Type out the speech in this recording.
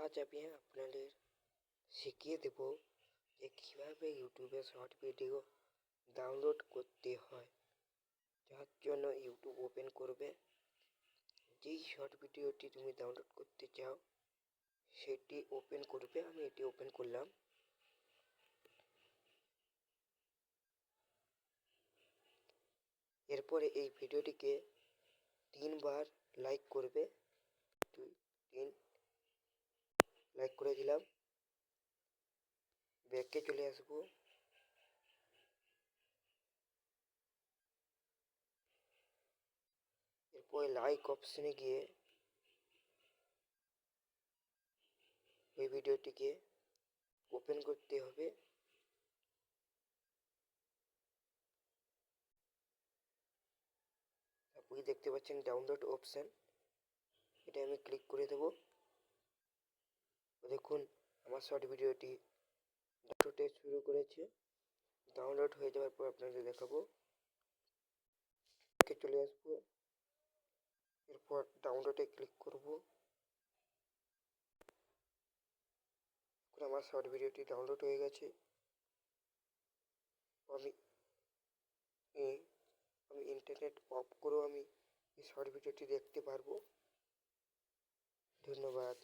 আজ আমি আপনাদের শিখিয়ে দেব যে কীভাবে ইউটিউবে শর্ট ভিডিও ডাউনলোড করতে হয়। যার জন্য ইউটিউব ওপেন করবে, যেই শর্ট ভিডিওটি তুমি ডাউনলোড করতে চাও সেটি ওপেন করবে। আমি এটি ওপেন করলাম। এরপরে এই ভিডিওটিকে 3 বার লাইক করবে। 2 3 লাইক করে দিলাম। ব্যাকে চলে আসবো। এরপরে লাইক অপশনে গিয়ে ওই ভিডিওটিকে ওপেন করতে হবে। আপনি দেখতে পাচ্ছেন ডাউনলোড অপশন, এটা আমি ক্লিক করে দেব। দেখুন আমার শর্ট ভিডিওটি ডাউনলোড শুরু করেছে। ডাউনলোড হয়ে যাওয়ার পর আপনাদের দেখাবো। চলে আসবো, এরপর ডাউনলোডে ক্লিক করব। আমার শর্ট ভিডিওটি ডাউনলোড হয়ে গেছে। আমি ইন্টারনেট অফ করেও আমি এই শর্ট ভিডিওটি দেখতে পারবো। ধন্যবাদ।